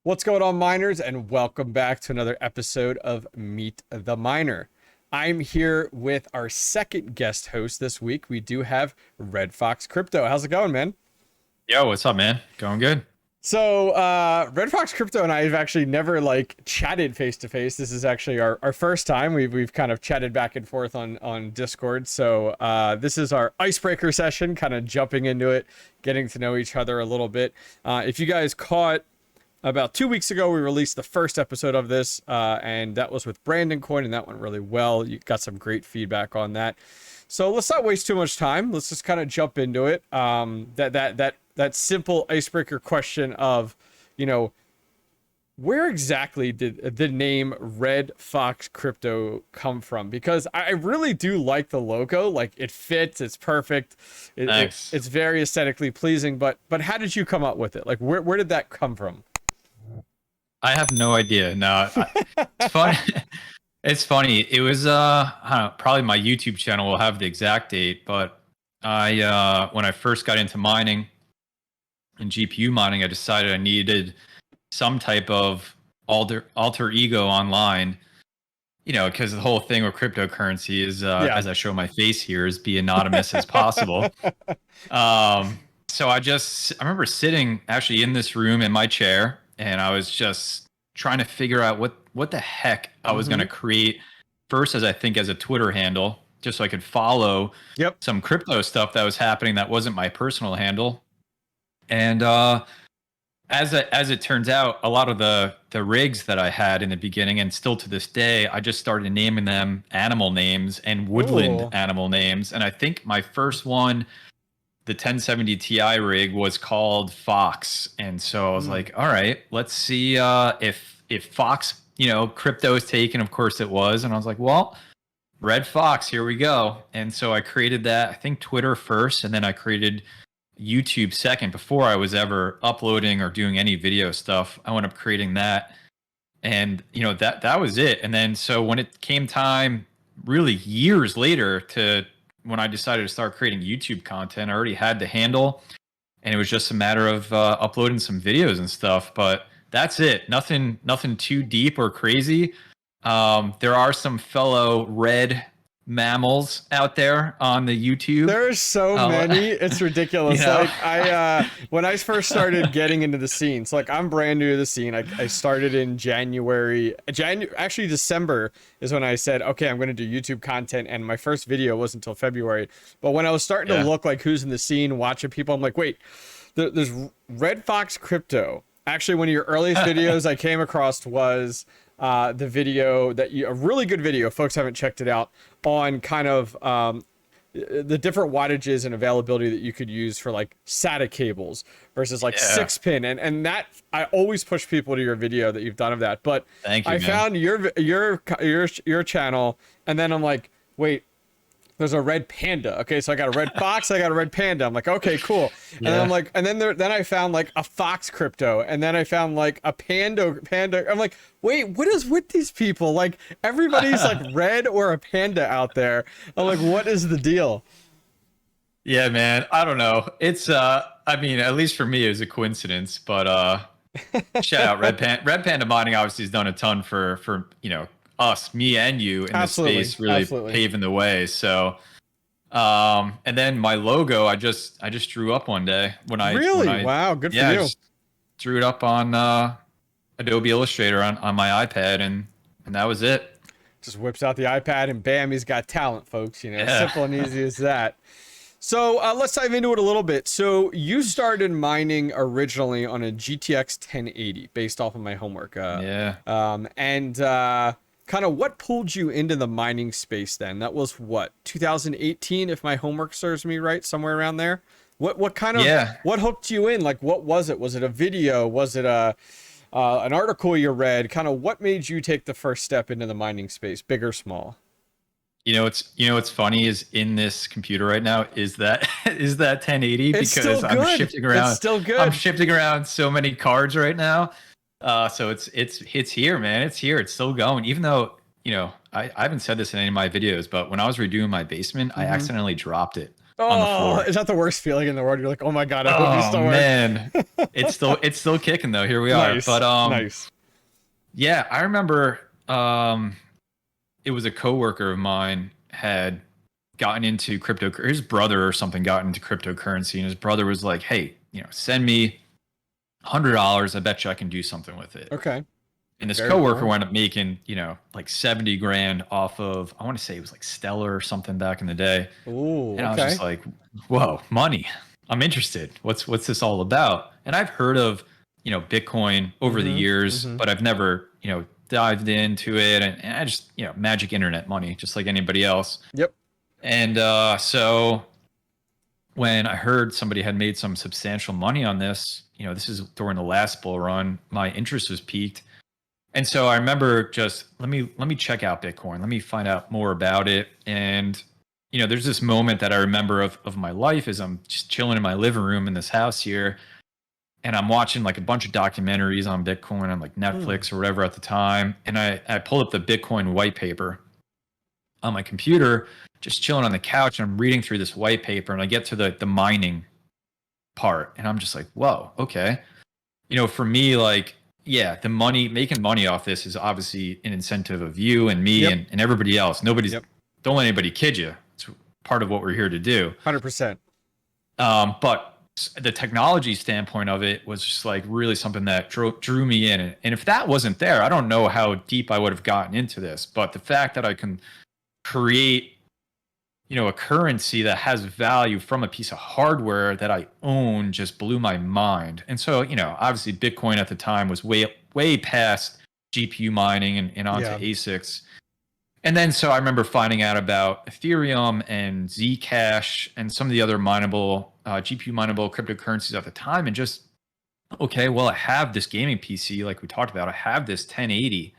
What's going on, miners, and welcome back to another episode of Meet the Miner. I'm here with our second guest host this week. We do have Red Fox Crypto. How's it going, man? Yo, what's up, man? Going good. So, Red Fox Crypto and I have actually never chatted face to face. This is actually our first time. We've kind of chatted back and forth on Discord. So, this is our icebreaker session, kind of jumping into it, getting to know each other a little bit. If you guys caught about 2 weeks ago, we released the first episode of this, and that was with Brandon Coin, and that went really well. You got some great feedback on that. So let's not waste too much time. Let's just kind of jump into it. That simple icebreaker question of, where exactly did the name Red Fox Crypto come from? Because I really do like the logo. Like, it fits, it's perfect, it's very aesthetically pleasing. But how did you come up with it? Like, where did that come from? I have no idea. No, it's funny. It's funny. It was I don't know, probably my YouTube channel will have the exact date, but I when I first got into mining and GPU mining, I decided I needed some type of alter ego online. Because the whole thing with cryptocurrency is, as I show my face here, is be anonymous as possible. So I remember sitting actually in this room in my chair, and I was just trying to figure out what the heck I was going to create first, as a Twitter handle, just so I could follow some crypto stuff that was happening that wasn't my personal handle. And as it turns out, a lot of the rigs that I had in the beginning, and still to this day, I just started naming them animal names and woodland animal names. And I think my first one, the 1070 Ti rig, was called Fox. And so I was like, all right, let's see if Fox, crypto is taken. Of course it was. And I was like, well, Red Fox, here we go. And so I created that, I think Twitter first, and then I created YouTube second. Before I was ever uploading or doing any video stuff, I went up creating that. And, that was it. And then so when it came time, really years later, when I decided to start creating YouTube content, I already had the handle, and it was just a matter of uploading some videos and stuff. But that's it. Nothing too deep or crazy. There are some fellow red mammals out there on the YouTube. There's so many, it's ridiculous. Like, when I first started getting into the scene, so I'm brand new to the scene. I started in actually December is when I said, okay, I'm going to do YouTube content, and my first video wasn't until February. But when I was starting to look like who's in the scene, watching people, I'm like, wait, there's Red Fox Crypto. Actually, one of your earliest videos I came across was the video a really good video, folks haven't checked it out, on kind of the different wattages and availability that you could use for SATA cables versus 6-pin, and that I always push people to your video that you've done of that. But thank you, man. Found your channel, and then I'm like, wait, there's a red panda. Okay, so I got a red fox, I got a red panda. I'm like, okay, cool. And then I'm like, and then I found a fox crypto, and then I found a panda. I'm like, wait, what is with these people? Everybody's red or a panda out there. I'm like, what is the deal? Yeah, man, I don't know. It's I mean, at least for me, it was a coincidence. But shout out Red Panda Mining obviously has done a ton for us, me and you in this space, really paving the way. So and then my logo, I just drew up one day wow, good for you. Just drew it up on Adobe Illustrator on my iPad, and that was it. Just whips out the iPad and bam, he's got talent, folks. Simple and easy as that. So let's dive into it a little bit. So you started mining originally on a GTX 1080 based off of my homework. Kind of what pulled you into the mining space then? That was what, 2018, if my homework serves me right, somewhere around there. What hooked you in? What was it? Was it a video? Was it an article you read? Kind of what made you take the first step into the mining space, big or small? What's funny is in this computer right now is that 1080, because I'm shifting around. It's still good. I'm shifting around so many cards right now. So it's here, man. It's here. It's still going. Even though, I haven't said this in any of my videos, but when I was redoing my basement, I accidentally dropped it. on the Oh, floor. is that the worst feeling in the world? You're like, oh my God, I hope Oh you still work. man, it's still kicking though. Here we are. Nice. But Nice. yeah, I remember it was a coworker of mine had gotten into crypto. His brother or something got into cryptocurrency, and his brother was like, "Hey, send me $100. I bet you I can do something with it." Okay. And this Very coworker cool. wound up making, like 70 grand off of, I want to say it was like Stellar or something back in the day. Ooh, And I was okay. just like, whoa, money. I'm interested. What's this all about? And I've heard of, Bitcoin over the years, but I've never, dived into it. And I just, magic internet money, just like anybody else. Yep. And so when I heard somebody had made some substantial money on this, this is during the last bull run, my interest was piqued. And so I remember just let me check out Bitcoin. Let me find out more about it. And there's this moment that I remember of my life as I'm just chilling in my living room in this house here, and I'm watching like a bunch of documentaries on Bitcoin on like Netflix or whatever at the time. And I pulled up the Bitcoin white paper on my computer, just chilling on the couch, and I'm reading through this white paper, and I get to the mining part, and I'm just like, whoa, okay. For me, like, yeah, making money off this is obviously an incentive of you and me and everybody else. Don't let anybody kid you. It's part of what we're here to do. 100%. But the technology standpoint of it was just like really something that drew me in. And if that wasn't there, I don't know how deep I would have gotten into this. But the fact that I can create a currency that has value from a piece of hardware that I own just blew my mind. And so, obviously Bitcoin at the time was way past GPU mining and onto ASICs. And then so I remember finding out about Ethereum and Zcash and some of the other GPU mineable cryptocurrencies at the time, and just, okay, well, I have this gaming PC like we talked about. I have this 1080.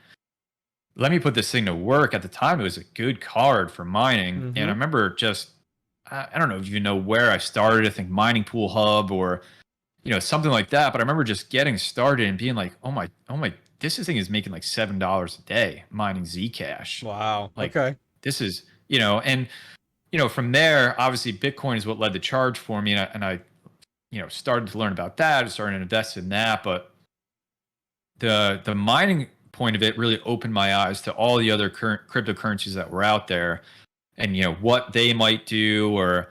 Let me put this thing to work. At the time, it was a good card for mining. And I remember just, I don't know if you know where I started. I think Mining Pool Hub or, something like that. But I remember just getting started and being like, oh my, this thing is making like $7 a day mining Zcash. Wow. Like, okay. This is, and, from there, obviously Bitcoin is what led the charge for me. And I started to learn about that. I started to invest in that. But the mining point of it really opened my eyes to all the other current cryptocurrencies that were out there, and what they might do, or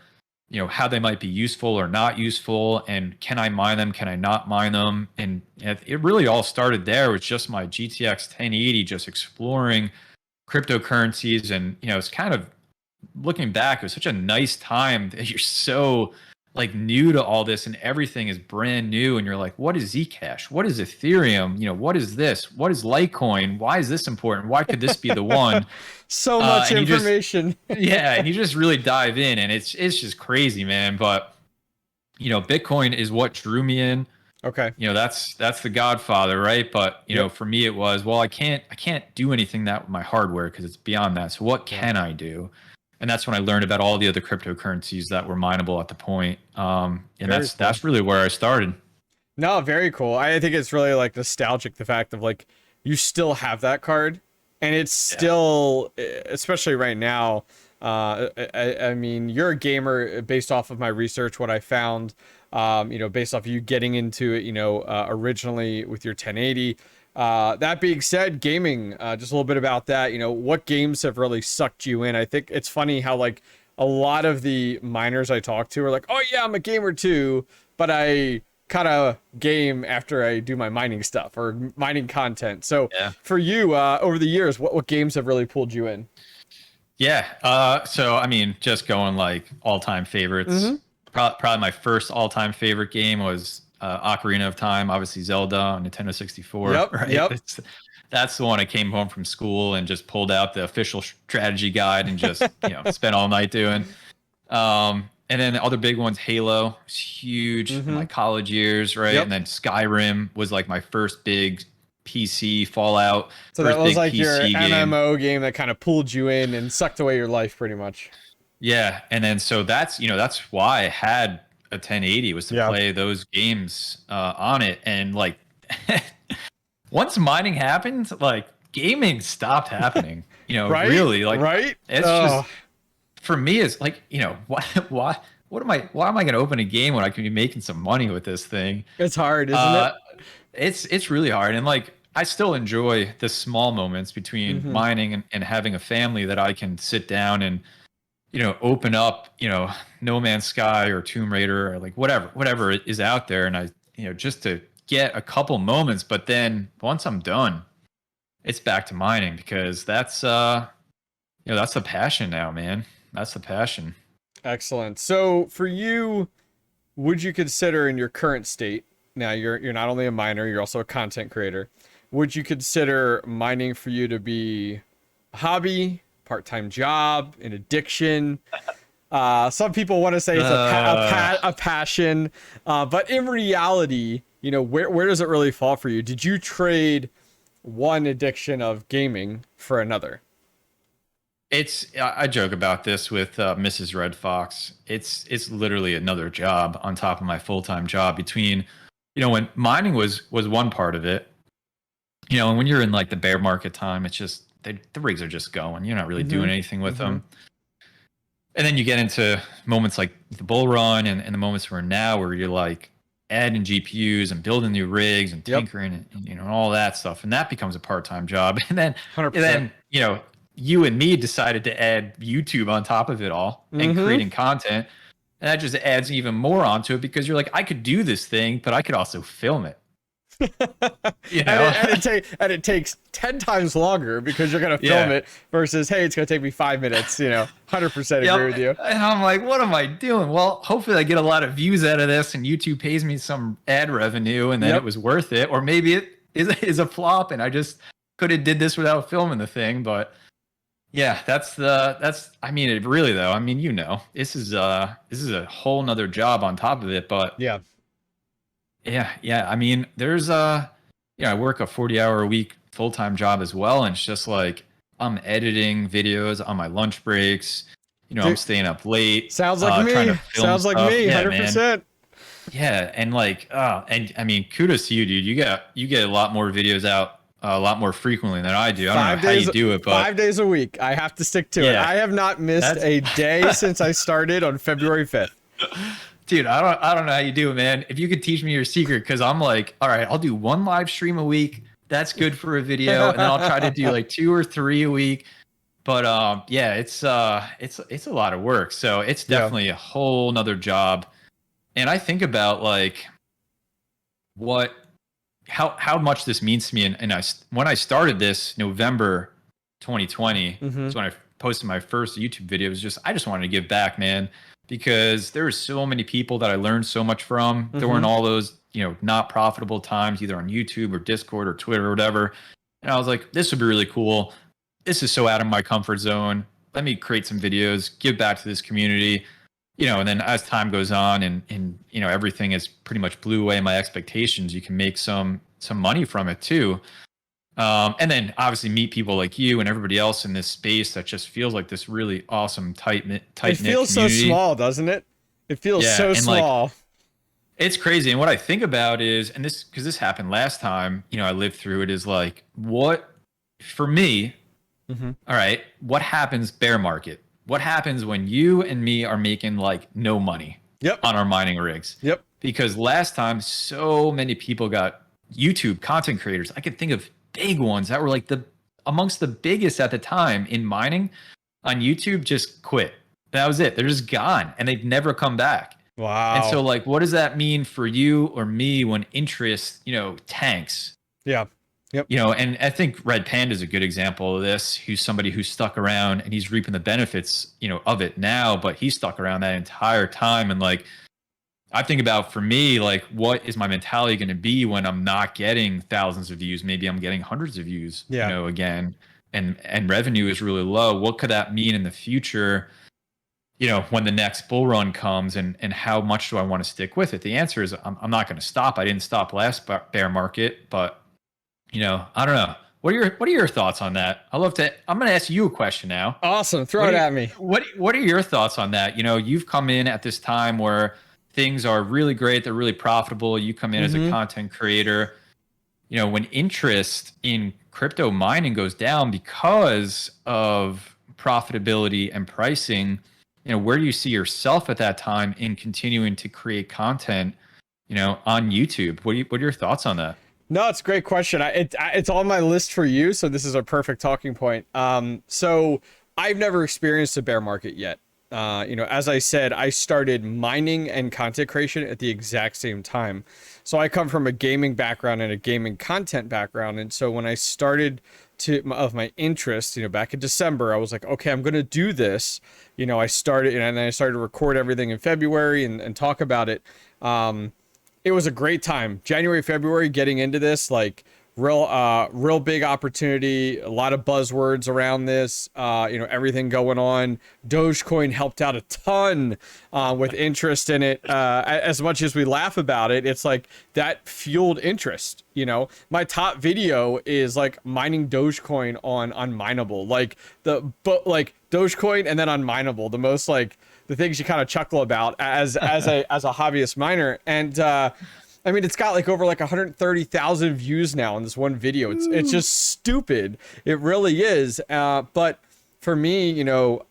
how they might be useful or not useful, and can I mine them, can I not mine them. And it really all started there with just my GTX 1080, just exploring cryptocurrencies. And it's kind of, looking back, it was such a nice time that you're so like new to all this and everything is brand new, and you're like, what is Zcash? What is Ethereum? what is this? What is Litecoin? Why is this important? Why could this be the one? So much information. And you just really dive in, and it's just crazy, man. But Bitcoin is what drew me in. Okay. That's the godfather, right? But for me it was, well, I can't do anything that with my hardware because it's beyond that. So what can I do? And that's when I learned about all the other cryptocurrencies that were mineable at the point. And that's really where I started. No, very cool. I think it's really like nostalgic, the fact of like you still have that card, and it's still, especially right now. I mean, you're a gamer based off of my research, what I found, based off of you getting into it, originally with your 1080. That being said, gaming, just a little bit about that, what games have really sucked you in? I think it's funny how like a lot of the miners I talk to are like, oh yeah, I'm a gamer too, but I kind of game after I do my mining stuff or mining content. So for you, over the years, what games have really pulled you in? Yeah. So, I mean, just going like all-time favorites, probably my first all-time favorite game was Ocarina of Time, obviously Zelda on Nintendo 64. Right? That's the one I came home from school and just pulled out the official strategy guide and just spent all night doing. And then the other big ones, Halo, was huge in my college years, right? And then Skyrim was like my first big PC, Fallout. So that was like your MMO game that kind of pulled you in and sucked away your life pretty much. Yeah, and then so that's why I had a 1080, was to play those games on it. And like once mining happened, like gaming stopped happening. Really, like it's just, for me, it's like, why why am I going to open a game when I can be making some money with this thing? It's hard, isn't it? It's really hard. And like, I still enjoy the small moments between mining and having a family that I can sit down and, open up, No Man's Sky or Tomb Raider or like whatever is out there. And I, just to get a couple moments, but then once I'm done, it's back to mining because that's the passion now, man. That's the passion. Excellent. So for you, would you consider in your current state, now you're not only a miner, you're also a content creator. Would you consider mining for you to be a hobby, part-time job, an addiction? Some people want to say it's a passion, but in reality, where does it really fall for you? Did you trade one addiction of gaming for another? I joke about this with Mrs. Red Fox. It's literally another job on top of my full-time job. Between, when mining was one part of it, and when you're in like the bear market time, it's just the rigs are just going. You're not really doing anything with them. And then you get into moments like the bull run and the moments we're in now where you're like adding GPUs and building new rigs and tinkering and all that stuff. And that becomes a part-time job. And then, 100%. You and me decided to add YouTube on top of it all and creating content. And that just adds even more onto it because you're like, I could do this thing, but I could also film it. And it takes 10 times longer because you're going to film it versus, hey, it's going to take me 5 minutes, 100% agree with you. And I'm like, what am I doing? Well, hopefully I get a lot of views out of this and YouTube pays me some ad revenue and then it was worth it. Or maybe it is a flop and I just could have did this without filming the thing. But yeah, I mean, it really though. I mean, this is a whole nother job on top of it, but yeah. I mean, there's I work a 40-hour a week full-time job as well. And it's just like, I'm editing videos on my lunch breaks. I'm staying up late. Sounds like me. Sounds like me. 100%. Man. Yeah. And like, and I mean, kudos to you, dude. You get a lot more videos out a lot more frequently than I do. I don't know how you do it, but 5 days a week. I have to stick to it. I have not missed a day since I started on February 5th. Dude, I don't know how you do it, man. If you could teach me your secret, because I'm like, all right, I'll do one live stream a week. That's good for a video, and then I'll try to do like 2 or 3 a week. But it's a lot of work. So it's definitely a whole nother job. And I think about like how much this means to me. And when I started this November 2020, is when I posted my first YouTube video. It was just I just wanted to give back, man. Because there were so many people that I learned so much from. There weren't all those, not profitable times either on YouTube or Discord or Twitter or whatever. And I was like, this would be really cool. This is so out of my comfort zone. Let me create some videos, give back to this community, and then as time goes on and everything is pretty much blew away my expectations, you can make some money from it too. And then obviously meet people like you and everybody else in this space that just feels like this really awesome tight-knit It feels community. So small, doesn't it? It feels so small. Like, it's crazy. And what I think about is, and because this happened last time, I lived through it, is like, what, for me, all right, what happens bear market? What happens when you and me are making like no money on our mining rigs? Because last time, so many people got YouTube content creators. I could think of big ones that were like amongst the biggest at the time in mining on YouTube just quit. That was it. They're just gone and they've never come back. Wow. And so like, what does that mean for you or me when interest, tanks? Yeah. Yep. And I think Red Panda is a good example of this, who's somebody who's stuck around and he's reaping the benefits, of it now, but he stuck around that entire time. And like, I think about, for me, like, what is my mentality going to be when I'm not getting thousands of views? Maybe I'm getting hundreds of views, again, and revenue is really low. What could that mean in the future, when the next bull run comes, and how much do I want to stick with it? The answer is I'm not going to stop. I didn't stop last bear market, but, I don't know. What are your thoughts on that? I'm going to ask you a question now. Awesome. Throw it at me. What are your thoughts on that? You've come in at this time where things are really great. They're really profitable. You come in as a content creator. When interest in crypto mining goes down because of profitability and pricing, where do you see yourself at that time in continuing to create content, on YouTube? What are your thoughts on that? No, it's a great question. It's on my list for you, so this is a perfect talking point. So I've never experienced a bear market yet. As I said, I started mining and content creation at the exact same time. So I come from a gaming background and a gaming content background, and so when I started of my interest, back in December, I was like, okay, I'm going to do this. I started, and then I started to record everything in February and talk about it. It was a great time. January, February, getting into this, like real big opportunity, a lot of buzzwords around this, everything going on. Dogecoin helped out a ton with interest in it. As much as we laugh about it, it's like that fueled interest. My top video is like mining Dogecoin on Unminable, like Dogecoin and then Unminable, the most like the things you kind of chuckle about as a hobbyist miner. And I mean, it's got like over like 130,000 views now on this one video. It's just stupid. It really is. But for me,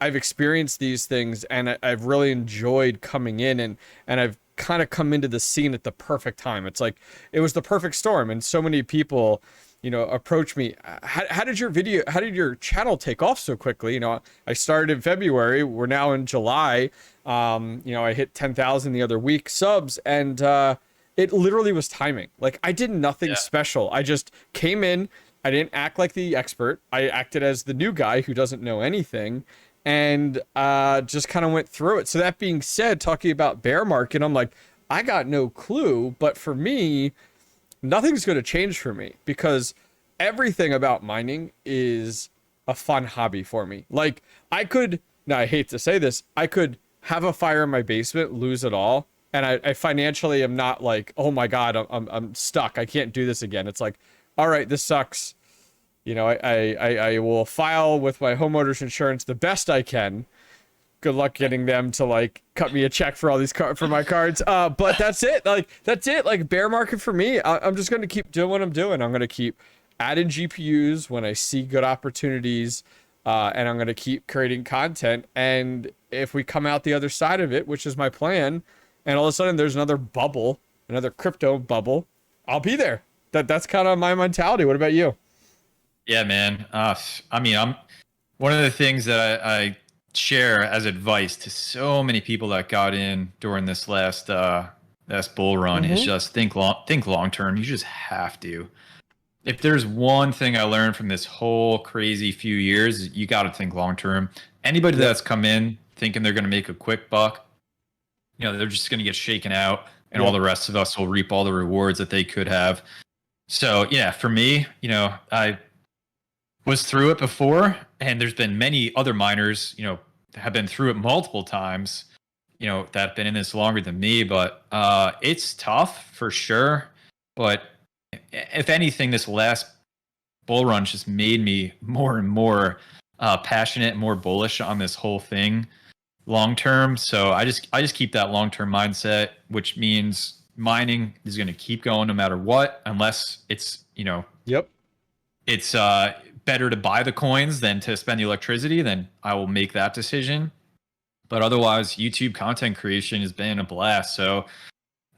I've experienced these things, and I've really enjoyed coming in, and I've kind of come into the scene at the perfect time. It's like it was the perfect storm, and so many people approach me. How did your channel take off so quickly? I started in February. We're now in July. I hit 10,000 the other week subs, and it literally was timing. Like, I did nothing special. I just came in. I didn't act like the expert. I acted as the new guy who doesn't know anything, and just kind of went through it. So that being said, talking about bear market, I'm like, I got no clue. But for me, nothing's going to change for me, because everything about mining is a fun hobby for me. Like, now I hate to say this, I could have a fire in my basement, lose it all, and I financially am not like, oh my God, I'm stuck. I can't do this again. It's like, all right, this sucks. I will file with my homeowner's insurance the best I can. Good luck getting them to like cut me a check for all these for my cards. But that's it. That's it. Like, bear market for me, I'm just going to keep doing what I'm doing. I'm going to keep adding GPUs when I see good opportunities. And I'm going to keep creating content. And if we come out the other side of it, which is my plan, and all of a sudden there's another bubble, another crypto bubble, I'll be there. That's kind of my mentality. What about you? Yeah, man. I mean, I'm one of the things that I share as advice to so many people that got in during this last bull run is just think long term. You just have to. If there's one thing I learned from this whole crazy few years, you got to think long term. Anybody that's come in thinking they're going to make a quick buck, they're just going to get shaken out, and all the rest of us will reap all the rewards that they could have. So yeah, for me, I was through it before, and there's been many other miners, have been through it multiple times, that have been in this longer than me. But it's tough for sure. But if anything, this last bull run just made me more and more passionate, more bullish on this whole thing long term. So I just keep that long term mindset, which means mining is going to keep going no matter what, unless it's it's better to buy the coins than to spend the electricity. Then I will make that decision. But otherwise, YouTube content creation has been a blast. So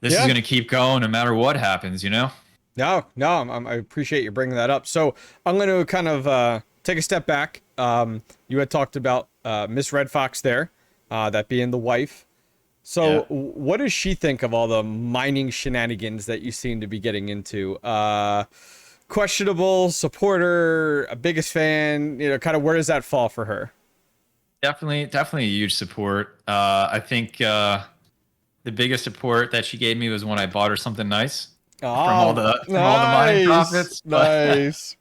this is going to keep going no matter what happens. No, I appreciate you bringing that up. So I'm going to kind of take a step back. You had talked about Miss Red Fox there, that being the wife. So what does she think of all the mining shenanigans that you seem to be getting into? Questionable, supporter, a biggest fan, kind of where does that fall for her? Definitely a huge support. I think the biggest support that she gave me was when I bought her something nice from all the mining profits. Nice.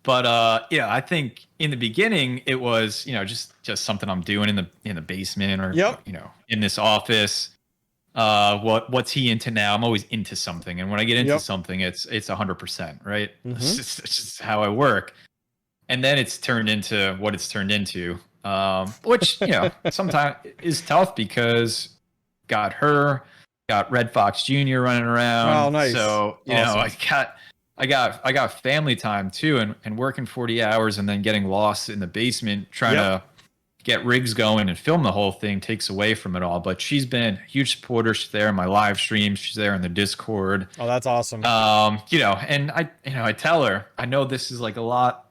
But I think in the beginning it was, just something I'm doing in the basement or in this office. What's he into now? I'm always into something, and when I get into something, it's 100%, right? It's just how I work. And then it's turned into what it's turned into, which sometimes is tough because got Red Fox Jr. running around. Oh, nice. So awesome. I got family time too, and working 40 hours and then getting lost in the basement trying to get rigs going and film the whole thing takes away from it all. But she's been a huge supporter. She's there in my live streams. She's there in the Discord. Oh, that's awesome. You know, and I tell her, I know this is like a lot.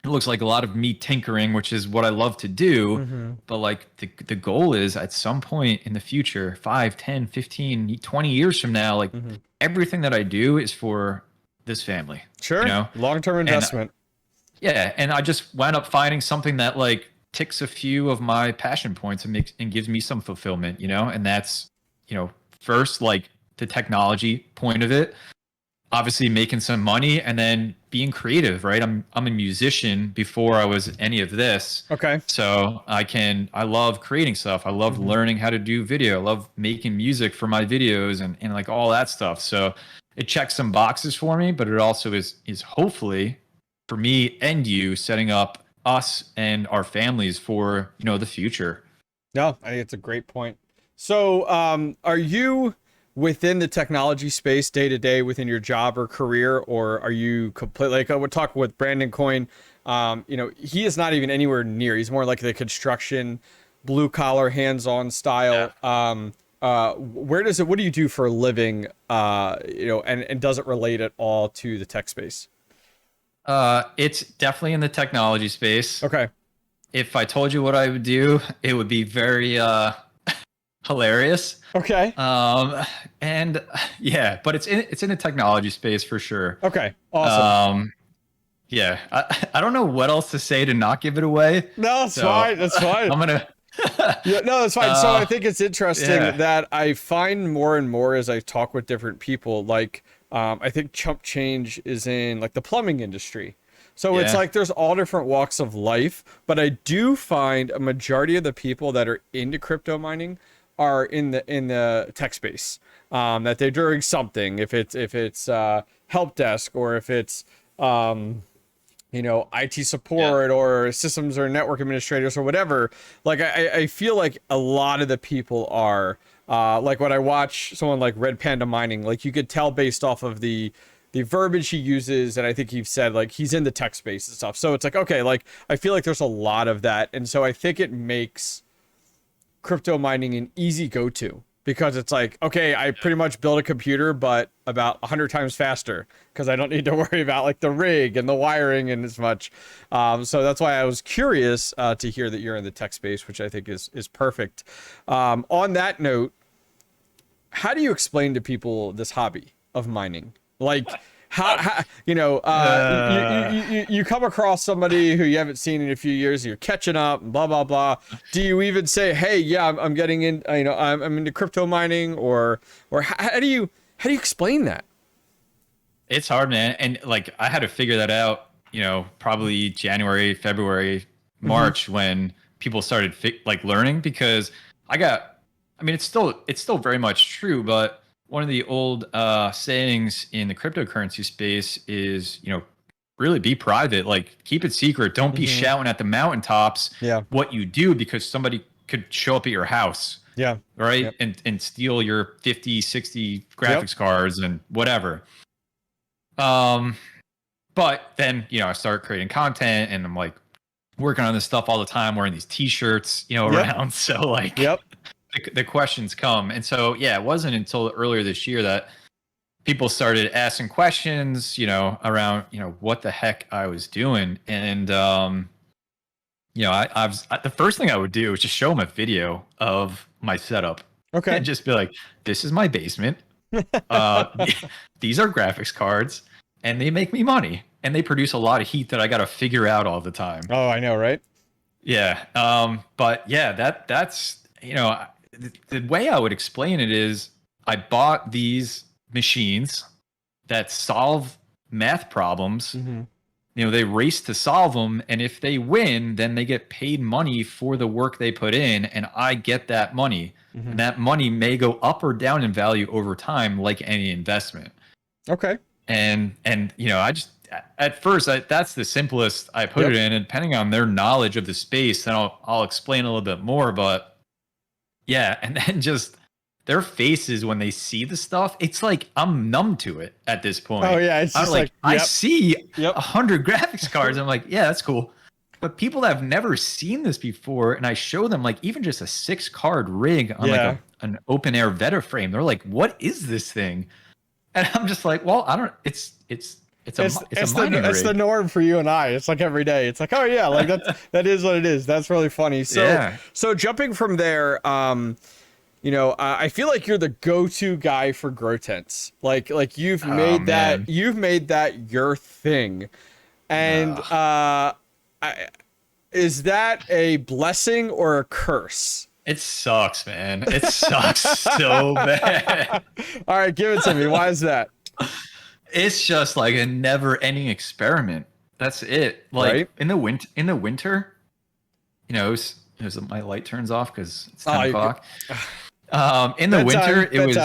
It looks like a lot of me tinkering, which is what I love to do. But like the goal is at some point in the future, 5, 10, 15, 20 years from now, like everything that I do is for this family. Sure. You know? Long-term investment. And I just wound up finding something that like ticks a few of my passion points and gives me some fulfillment, you know? And that's, you know, first, like the technology point of it, obviously making some money, and then being creative, right? I'm a musician before I was any of this. Okay. So I love creating stuff. I love learning how to do video. I love making music for my videos and like all that stuff. So it checks some boxes for me, but it also is hopefully for me and you setting up us and our families for, you know, the future. No, I think it's a great point. So are you within the technology space day to day within your job or career, or are you completely, like I would talk with Brandon Coyne, you know, he is not even anywhere near, he's more like the construction, blue collar, hands-on style. Yeah. What do you do for a living, you know, and does it relate at all to the tech space? It's definitely in the technology space. Okay. If I told you what I would do, it would be very, hilarious. Okay. And yeah, but it's in the technology space for sure. Okay. Awesome. Yeah, I don't know what else to say to not give it away. No, that's fine. That's fine. I'm gonna. Yeah, no, that's fine. So I think it's interesting that I find more and more as I talk with different people, like I think chump change is in like the plumbing industry. So it's like there's all different walks of life, but I do find a majority of the people that are into crypto mining are in the tech space, that they're doing something, if it's help desk, or if it's you know, IT support, or systems or network administrators or whatever. Like I feel like a lot of the people are like when I watch someone like Red Panda Mining, like you could tell based off of the verbiage he uses, and I think he's said like he's in the tech space and stuff. So it's like, okay, like I feel like there's a lot of that, and so I think it makes crypto mining an easy go-to, because it's like, okay, I pretty much build a computer, but about 100 times faster, because I don't need to worry about like the rig and the wiring and as much. So that's why I was curious to hear that you're in the tech space, which I think is perfect. On that note, how do you explain to people this hobby of mining? Like, how you know, you come across somebody who you haven't seen in a few years, you're catching up, and blah blah blah. Do you even say, hey, yeah, I'm getting in, you know, I'm into crypto mining, or how do you explain that? It's hard, man, and like I had to figure that out, you know, probably January, February, March, when people started like learning, because it's still very much true, but one of the old sayings in the cryptocurrency space is, you know, really be private, like keep it secret. Don't be shouting at the mountaintops what you do, because somebody could show up at your house. Yeah. Right. Yep. And steal your 50, 60 graphics cards and whatever. But then, you know, I start creating content, and I'm like working on this stuff all the time, wearing these t-shirts, you know, around. So like, the questions come. And so, yeah, it wasn't until earlier this year that people started asking questions, you know, around, you know, what the heck I was doing. And, you know, the first thing I would do is just show them a video of my setup. Okay. And just be like, this is my basement. These are graphics cards, and they make me money, and they produce a lot of heat that I got to figure out all the time. Oh, I know, right? Yeah. But yeah, that's, you know, the way I would explain it is I bought these machines that solve math problems. You know, they race to solve them, and if they win, then they get paid money for the work they put in, and I get that money. And that money may go up or down in value over time, like any investment. Okay. And you know, I just at first that's the simplest I put it in, and depending on their knowledge of the space, then I'll explain a little bit more. But yeah, and then just their faces when they see the stuff, it's like I'm numb to it at this point. Oh yeah, it's just like I see 100 graphics cards. I'm like, yeah, that's cool. but people that have never seen this before, and I show them like even just a 6-card rig on like an open air Veta frame. They're like, "What is this thing?" And I'm just like, "Well, I don't. It's a mining rig. It's the norm for you and I. It's like every day. It's like, oh yeah, like that is what it is. That's really funny. So so jumping from there, you know, I feel like you're the go-to guy for grow tents. Like you've made that your thing. And is that a blessing or a curse? It sucks, man. It sucks so bad. All right, give it to me. Why is that? It's just like a never-ending experiment. That's it. Like in the winter, you know, my light turns off because it's 10 o'clock. In the winter, it was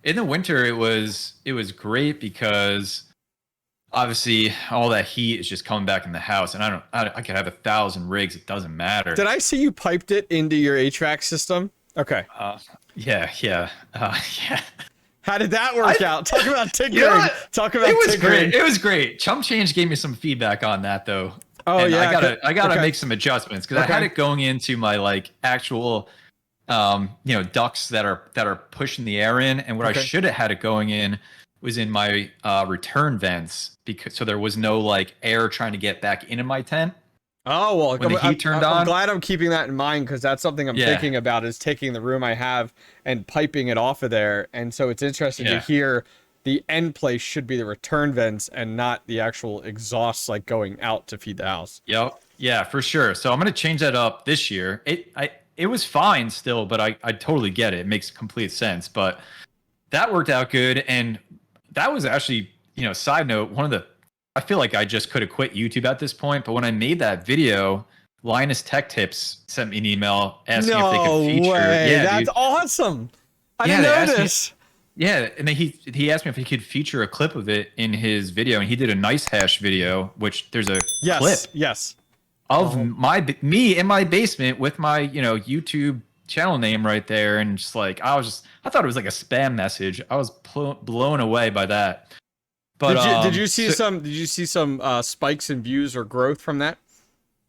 in the winter, it was great because obviously all that heat is just coming back in the house, and I could have 1,000 rigs. It doesn't matter. Did I see you piped it into your HVAC system? Okay. Yeah. How did that work out? Talk about tinkering. It was great. Chump Change gave me some feedback on that though. Oh, and I gotta make some adjustments because I had it going into my like actual ducts that are pushing the air in, and what I should have had it going in was in my return vents, so there was no like air trying to get back into my tent. Oh well, when the heat turned on. I'm glad I'm keeping that in mind because that's something I'm thinking about, is taking the room I have and piping it off of there. And so it's interesting to hear the end place should be the return vents and not the actual exhausts like going out to feed the house. Yep. Yeah, for sure. So I'm gonna change that up this year. It was fine still, but I totally get it. It makes complete sense. But that worked out good, and that was actually, you know, side note, I feel like I just could have quit YouTube at this point, but when I made that video, Linus Tech Tips sent me an email asking if they could feature. Yeah, that's awesome. I didn't know this. And then he asked me if he could feature a clip of it in his video, and he did a nice hash video, which there's a clip of me in my basement with my, YouTube channel name right there, and just like I thought it was like a spam message. I was blown away by that. But did you see some spikes in views or growth from that?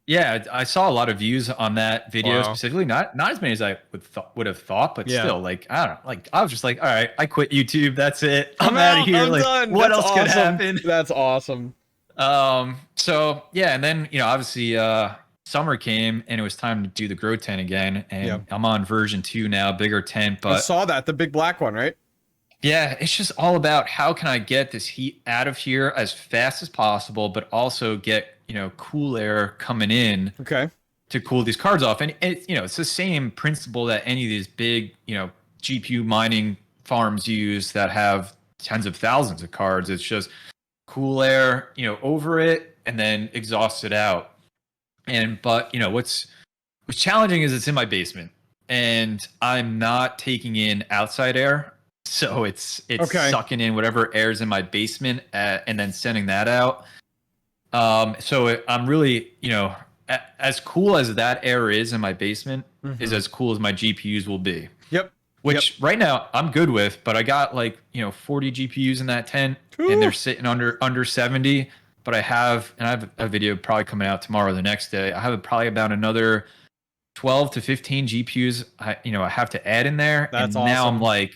Yeah, I saw a lot of views on that video specifically. Not as many as I would have thought, but still, like I don't know. Like I was just like, all right, I quit YouTube. That's it. I'm out of here. I'm like, done. What else could happen? That's awesome. So yeah, and then obviously summer came and it was time to do the grow tent again, and I'm on version 2 now, bigger tent. But I saw that, the big black one, right? Yeah, it's just all about how can I get this heat out of here as fast as possible, but also get, cool air coming in to cool these cards off. And it's the same principle that any of these big, GPU mining farms use that have tens of thousands of cards. It's just cool air, over it and then exhaust it out. But what's challenging is it's in my basement and I'm not taking in outside air. So it's sucking in whatever air's in my basement and then sending that out. So I'm really, as cool as that air is in my basement is as cool as my GPUs will be. Yep. Which right now I'm good with, but I got 40 GPUs in that tent. Ooh. And they're sitting under 70. But I have a video probably coming out tomorrow or the next day. I have probably about another 12 to 15 GPUs I have to add in there. That's and now awesome.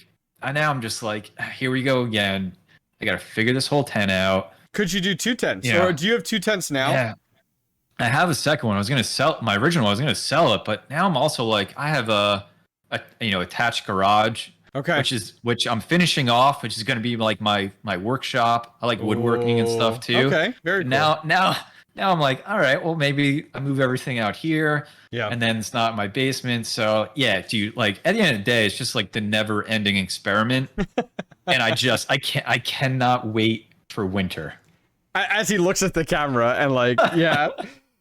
Now I'm just like, here we go again. I got to figure this whole tent out. Could you do 2 tents? Yeah. Or do you have 2 tents now? Yeah. I have a second one. I was going to sell my original. I was going to sell it, but now I'm also like, I have a attached garage. Okay. Which I'm finishing off, which is going to be like my workshop. I like woodworking and stuff too. Okay. Very cool. Now I'm like, all right, well, maybe I move everything out here. Yeah. And then it's not in my basement. So yeah, dude, like at the end of the day, it's just like the never ending experiment. And I cannot wait for winter. As he looks at the camera and like, yeah,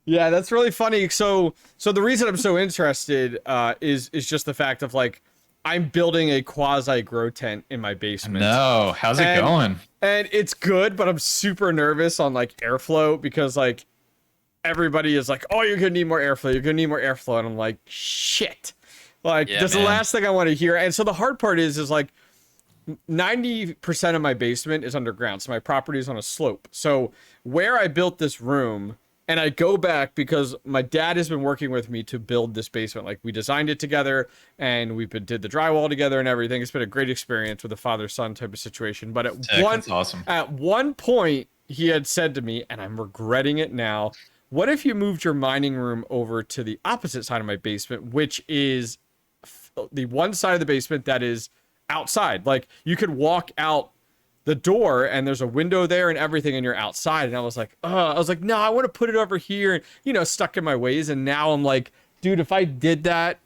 that's really funny. So the reason I'm so interested is just the fact of like, I'm building a quasi grow tent in my basement. No, how's it going? And it's good, but I'm super nervous on like airflow because like everybody is like, oh, you're gonna need more airflow. You're gonna need more airflow, and I'm like, shit. Like that's the last thing I want to hear. And so the hard part is like 90% of my basement is underground, so my property is on a slope. So where I built this room And I go back because my dad has been working with me to build this basement. Like, we designed it together and did the drywall together and everything. It's been a great experience with a father-son type of situation. But That's awesome. at one point, he had said to me, and I'm regretting it now, what if you moved your mining room over to the opposite side of my basement, which is the one side of the basement that is outside? Like, you could walk out the door and there's a window there and everything, and you're outside. And I was like, no, I want to put it over here, and, you know, stuck in my ways. And now I'm like, dude, if I did that,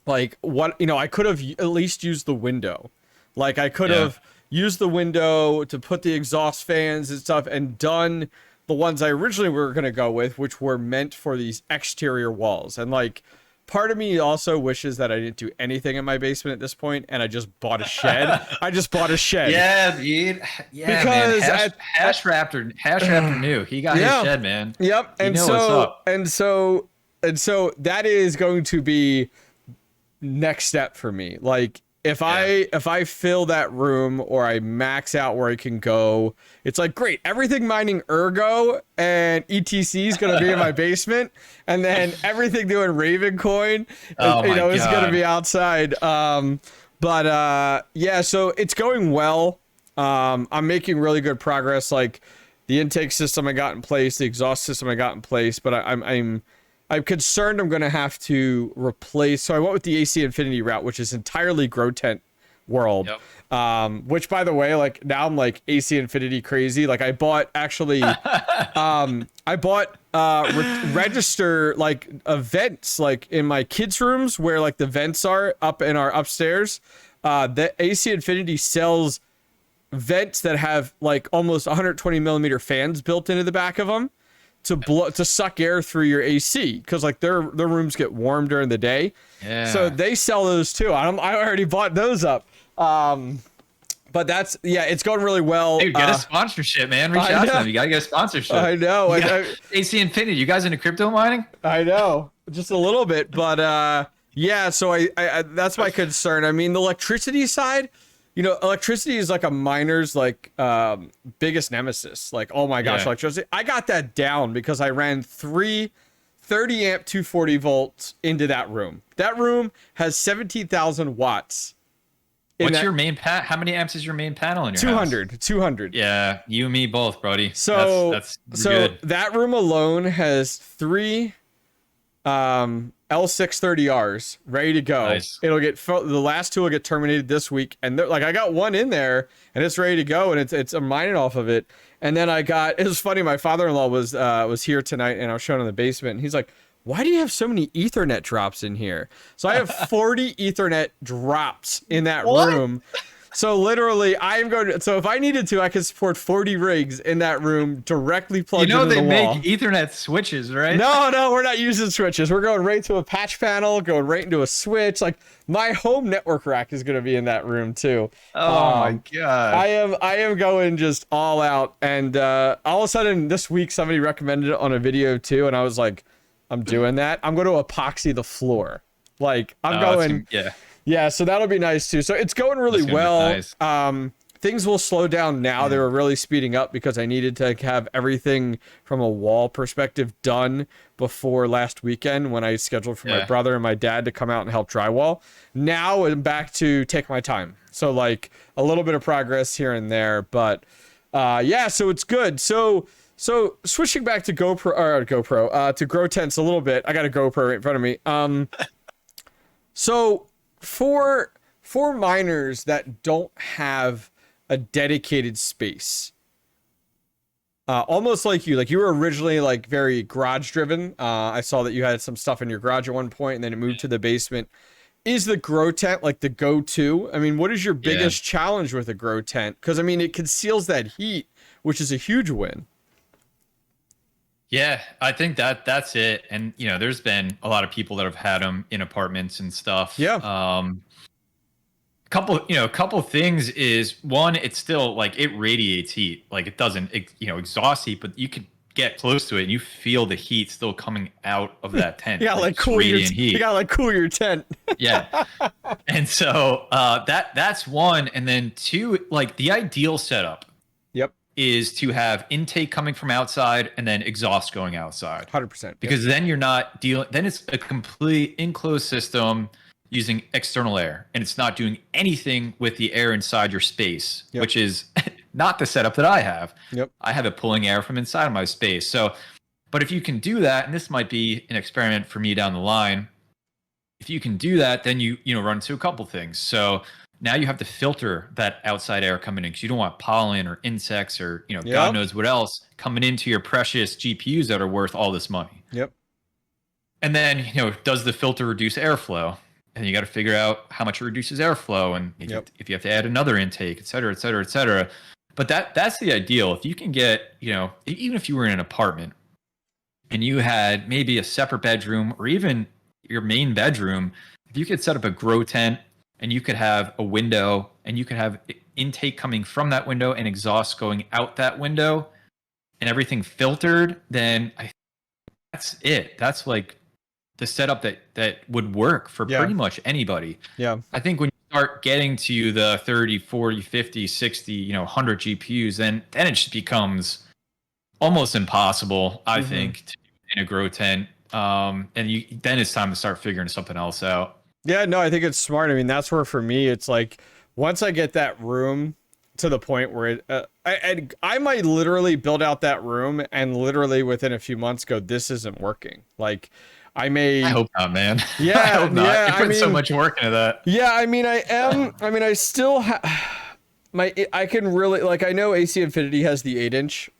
like, what, you know, I could have at least used the window. Like, I could have used the window to put the exhaust fans and stuff, and done the ones I originally were going to go with, which were meant for these exterior walls. And like, part of me also wishes that I didn't do anything in my basement at this point, and I just bought a shed. I just bought a shed. Yeah, dude. Yeah, because man. Hash Raptor knew. He got his shed, man. Yep. And so that is going to be next step for me. Like, if I fill that room, or I max out where I can go, it's like, great, everything mining Ergo and ETC is going to be in my basement, and then everything doing Ravencoin, is going to be outside. Yeah, so it's going well. I'm making really good progress. Like, the intake system I got in place, the exhaust system I got in place, but I'm concerned I'm going to have to replace. So I went with the AC Infinity route, which is entirely grow tent world. Yep. Which, by the way, like, now I'm like AC Infinity crazy. Like, I bought register like events like in my kids' rooms where like the vents are up in our upstairs. The AC Infinity sells vents that have like almost 120 millimeter fans built into the back of them to suck air through your AC, because like their rooms get warm during the day. Yeah. So they sell those too. I already bought those up. But that's, it's going really well. Dude, get a sponsorship, man. Reach out to them. You gotta get a sponsorship. I know. AC Infinity. You guys into crypto mining? I know, just a little bit, but So I that's my concern. I mean, the electricity side. You know, electricity is like a miner's like biggest nemesis. Like, oh my gosh, electricity. I got that down because I ran 3 30 amp 240 volts into that room. That room has 17,000 watts. What's your main how many amps is your main panel in your 200, house? 200. Yeah, you and me both, Brody. So that's good. That room alone has 3 L630Rs ready to go. Nice. It'll get the last 2 will get terminated this week, and like, I got one in there and it's ready to go, and it's I'm mining off of it. And then it was funny, my father-in-law was here tonight, and I was showing him the basement, and he's like, why do you have so many Ethernet drops in here? So I have 40 Ethernet drops in that room. So literally, so if I needed to, I could support 40 rigs in that room directly plugged into the wall. You know they make Ethernet switches, right? No, we're not using switches. We're going right to a patch panel, going right into a switch. Like, my home network rack is going to be in that room too. Oh my God. I am going just all out. And all of a sudden this week, somebody recommended it on a video too. And I was like, I'm doing that. I'm going to epoxy the floor. Like, I'm going. Yeah, so that'll be nice too. So it's going really well. Nice. Things will slow down now. They were really speeding up because I needed to have everything from a wall perspective done before last weekend, when I scheduled for my brother and my dad to come out and help drywall. Now I'm back to take my time. So like a little bit of progress here and there, but so it's good. So switching back to to grow tents a little bit. I got a GoPro right in front of me. So for miners that don't have a dedicated space, almost like you were originally like very garage driven. I saw that you had some stuff in your garage at one point, and then it moved to the basement. Is the grow tent like the go-to? I mean, what is your biggest challenge with a grow tent? Because I mean, it conceals that heat, which is a huge win. Yeah, I think that's it. And you know, there's been a lot of people that have had them in apartments and stuff. Yeah. Couple things is, one, it's still like, it radiates heat. Like, it doesn't, exhaust heat, but you could get close to it and you feel the heat still coming out of that tent. You gotta cool your tent. Yeah. And so that's one. And then two, like the ideal setup. Yep. is to have intake coming from outside and then exhaust going outside. 100%. Because then you're not dealing, then it's a complete enclosed system using external air, and it's not doing anything with the air inside your space, which is not the setup that I have. I have it pulling air from inside of my space. So, but if you can do that, and this might be an experiment for me down the line, if you can do that, then you run into a couple things. So now you have to filter that outside air coming in, because you don't want pollen or insects or God knows what else coming into your precious GPUs that are worth all this money. And then does the filter reduce airflow? And you got to figure out how much it reduces airflow, and if you have to add another intake, et cetera, et cetera, et cetera. But that's the ideal. If you can get even if you were in an apartment and you had maybe a separate bedroom or even your main bedroom, if you could set up a grow tent and you could have a window and you could have intake coming from that window and exhaust going out that window and everything filtered, then that's it. That's like the setup that would work for pretty much anybody. I think when you start getting to the 30, 40, 50, 60, 100 GPUs, then it just becomes almost impossible, I think, to in a grow tent. And then it's time to start figuring something else out. Yeah, no, I think it's smart. I mean, that's where for me, it's like once I get that room to the point where I might literally build out that room and literally within a few months go, this isn't working. Like I hope not, man. Yeah, I hope not. Yeah, You put so much work into that. Yeah, I mean, I still I can really, like, I know AC Infinity has the 8-inch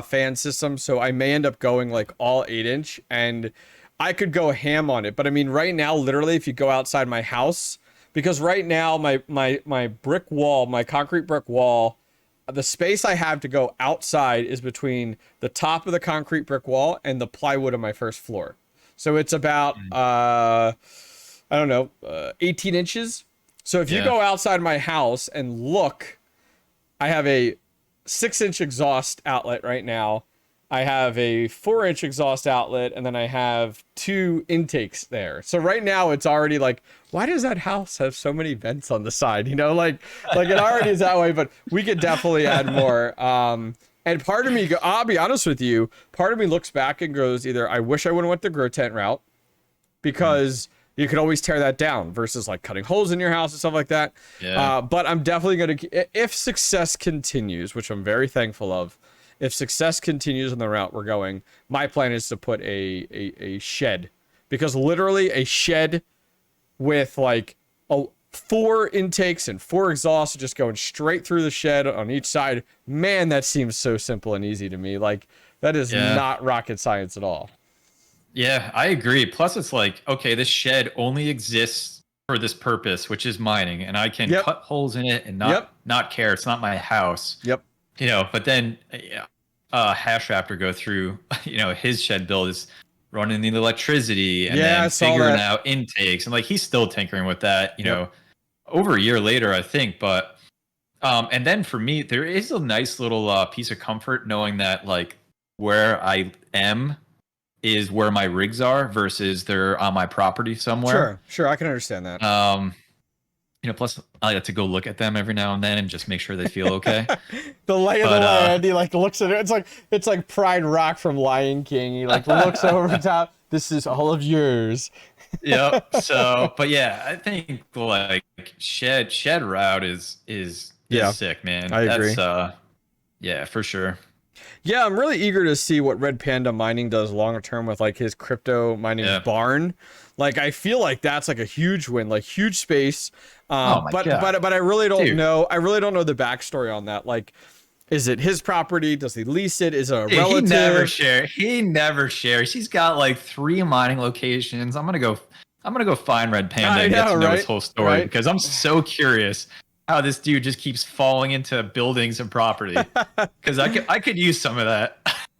fan system, so I may end up going like all 8-inch, and I could go ham on it. But I mean, right now, literally, if you go outside my house, because right now my brick wall, my concrete brick wall, the space I have to go outside is between the top of the concrete brick wall and the plywood of my first floor. So it's about, I don't know, 18 inches. So if you go outside my house and look, I have a 6-inch exhaust outlet right now. I have a 4-inch exhaust outlet, and then I have 2 intakes there. So right now it's already like, why does that house have so many vents on the side? Like it already is that way, but we could definitely add more. And part of me, I'll be honest with you, part of me looks back and goes, either I wish I would have went the grow tent route, because you could always tear that down versus like cutting holes in your house and stuff like that. But I'm definitely going to, if success continues, which I'm very thankful of, if success continues on the route we're going, my plan is to put a shed, because literally a shed with like 4 intakes and 4 exhausts just going straight through the shed on each side. Man, that seems so simple and easy to me. Like that is not rocket science at all. Yeah, I agree. Plus it's like, okay, this shed only exists for this purpose, which is mining, and I can cut holes in it and not care. It's not my house. But then Hash Raptor go through, his shed build is running the electricity and then figuring out intakes, and like he's still tinkering with that, over a year later, I think. But and then for me, there is a nice little piece of comfort knowing that like where I am is where my rigs are versus they're on my property somewhere. Sure, I can understand that. Plus I like to go look at them every now and then and just make sure they feel okay. The lay of the land, he like looks at it. It's like Pride Rock from Lion King. He like looks over the top. This is all of yours. So, but yeah, I think like shed route is sick, man. I agree. Yeah, for sure. Yeah, I'm really eager to see what Red Panda Mining does longer term with like his crypto mining barn. Like I feel like that's like a huge win, like huge space. But I really don't know. I really don't know the backstory on that. Like, is it his property? Does he lease it? Is it a relative? He never shares. He's got like 3 mining locations. I'm gonna go find Red Panda and get to know his whole story, because I'm so curious how this dude just keeps falling into buildings and property. Because I could use some of that.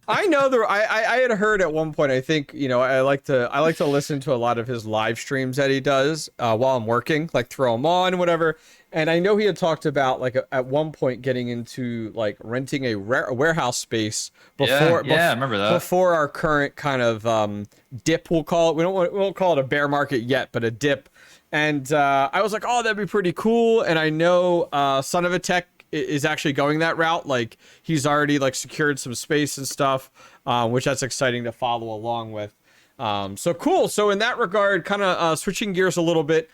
I know I had heard at one point, I think, I like to listen to a lot of his live streams that he does while I'm working, like throw them on, whatever. And I know he had talked about like at one point getting into like renting a warehouse space before. I remember that. Before our current kind of dip, we'll call it. We won't call it a bear market yet, but a dip. And I was like, oh, that'd be pretty cool. And I know Son of a Tech is actually going that route. Like he's already like secured some space and stuff, which that's exciting to follow along with. So cool. So in that regard, kind of switching gears a little bit,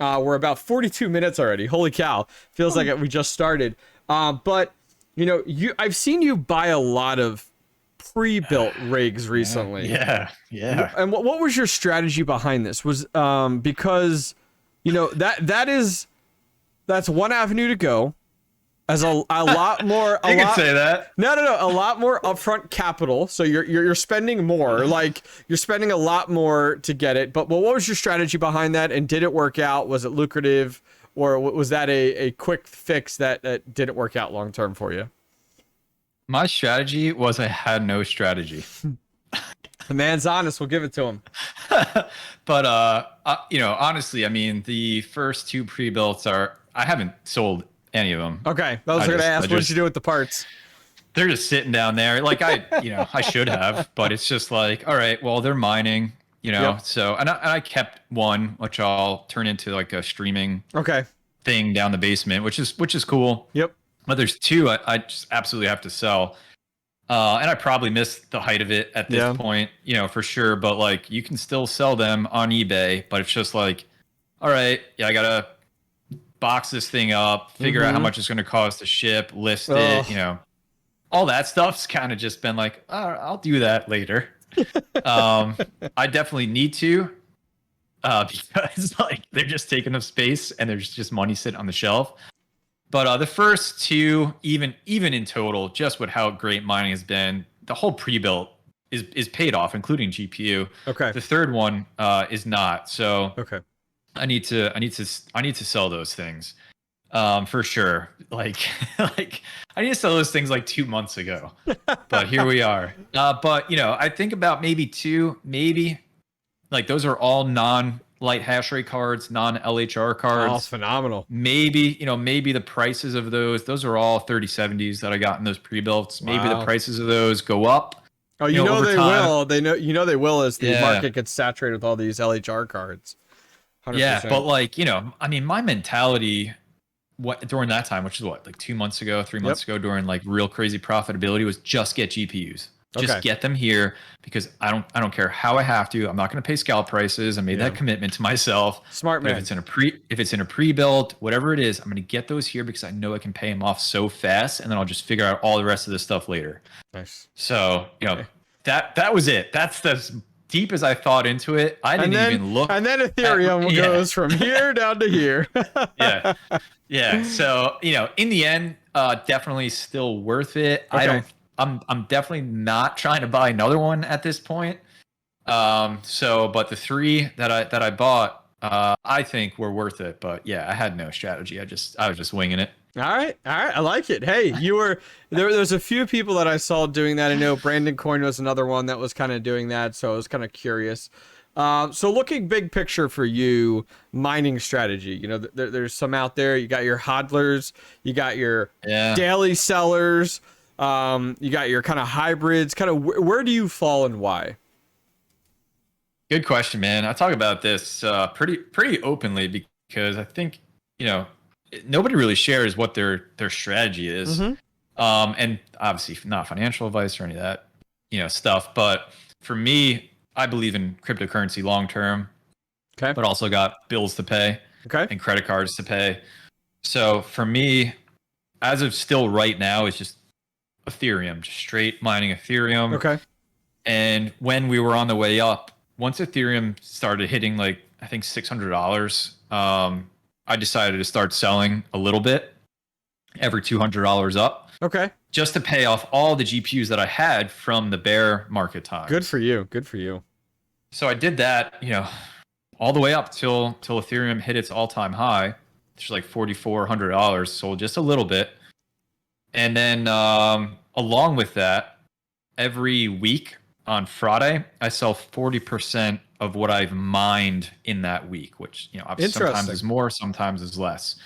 we're about 42 minutes already. Holy cow. Feels like we just started. But you know, I've seen you buy a lot of pre-built rigs recently. Yeah. And what was your strategy behind this? Was because you know that's one avenue to go, as a lot more. You can say that. No, a lot more upfront capital. So you're spending more, like you're spending a lot more to get it. But what was your strategy behind that? And did it work out? Was it lucrative, or was that a quick fix that didn't work out long term for you? My strategy was I had no strategy. The man's honest. We'll give it to him. But you know, honestly, I mean, the first two pre-builts I haven't sold any of them. Okay, I was going to ask, what did you do with the parts? They're just sitting down there. Like I should have, but it's just like, all right, well, they're mining, you know. Yep. So and I kept one, which I'll turn into like a streaming thing down the basement, which is cool. Yep. But there's two I just absolutely have to sell. And I probably missed the height of it at this point, you know, for sure. But like, you can still sell them on eBay, but it's just like, all right, I gotta box this thing up, figure out how much it's going to cost to ship, list it, you know, all that stuff's kind of just been like, I'll do that later. I definitely need to, because like they're just taking up space and there's just money sitting on the shelf. But the first two, even in total, just with how great mining has been, the whole pre-built is paid off, including GPU. Okay. The third one is not. So I need to sell those things for sure. Like I need to sell those things like 2 months ago. But here we are. But you know, I think about maybe like those are all non-light hash rate cards, non-LHR cards. Oh, it's phenomenal. Maybe the prices of those are all 3070s that I got in those pre-builts. Maybe the prices of those go up. Oh, you know they will. They will as the market gets saturated with all these LHR cards. 100%. Yeah, but like, you know, I mean, my mentality during that time, which is like 2 months ago, 3 months ago, during like real crazy profitability, was just get GPUs. Just get them here, because I don't care how I have to. I'm not going to pay scalp prices. I made that commitment to myself. Smart man. But if it's in a pre-built, whatever it is, I'm going to get those here because I know I can pay them off so fast, and then I'll just figure out all the rest of this stuff later. Nice. So, you know, that was it. That's as deep as I thought into it. I didn't even look. And then Ethereum goes from here down to here. Yeah. So, you know, in the end, definitely still worth it. Okay. I'm definitely not trying to buy another one at this point. But the three that I bought, I think were worth it. But yeah, I had no strategy. I was just winging it. All right. I like it. Hey, you were there's a few people that I saw doing that. I know Brandon Coin was another one that was kind of doing that, so I was kind of curious. So looking big picture for you, mining strategy, you know, there's some out there. You got your hodlers, you got your daily sellers, you got your kind of hybrids. Kind of where do you fall and why? Good question, man. I talk about this pretty openly, because I think, you know, nobody really shares what their strategy is. And obviously not financial advice or any of that, you know, stuff. But for me, I believe in cryptocurrency long term. Okay. But also got bills to pay. Okay. And credit cards to pay. So for me, as of still right now, it's just Ethereum, just straight mining Ethereum. Okay. And when we were on the way up, once Ethereum started hitting like, I think $600, I decided to start selling a little bit every $200 up. Okay. Just to pay off all the GPUs that I had from the bear market time. Good for you. Good for you. So I did that, you know, all the way up till Ethereum hit its all-time high, which is like $4,400. Sold just a little bit. And then along with that, every week on Friday, I sell 40% of what I've mined in that week, which, you know, obviously sometimes is more, sometimes is less.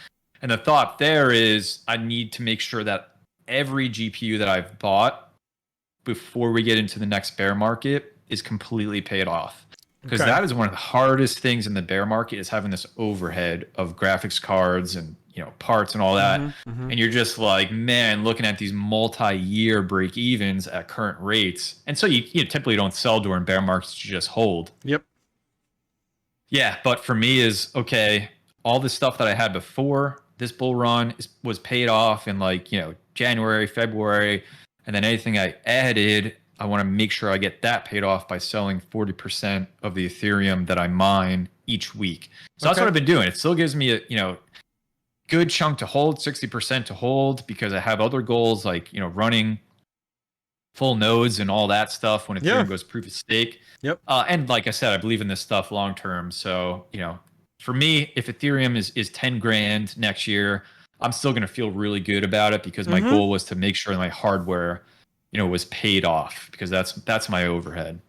And the thought there is I need to make sure that every GPU that I've bought before we get into the next bear market is completely paid off. Because that is one of the hardest things in the bear market, is having this overhead of graphics cards and parts and all that. And you're just like, man, looking at these multi-year break evens at current rates. And so you typically don't sell during bear markets, you just hold. Yep. Yeah. But for me is, okay, all the stuff that I had before this bull run was paid off in like, January, February. And then anything I added, I want to make sure I get that paid off by selling 40% of the Ethereum that I mine each week. So that's what I've been doing. It still gives me a, good chunk to hold, 60% to hold, because I have other goals like, running full nodes and all that stuff when Ethereum goes proof of stake. Yep. And like I said, I believe in this stuff long term. So, for me, if Ethereum is 10 grand next year, I'm still going to feel really good about it, because my goal was to make sure my hardware, was paid off, because that's my overhead.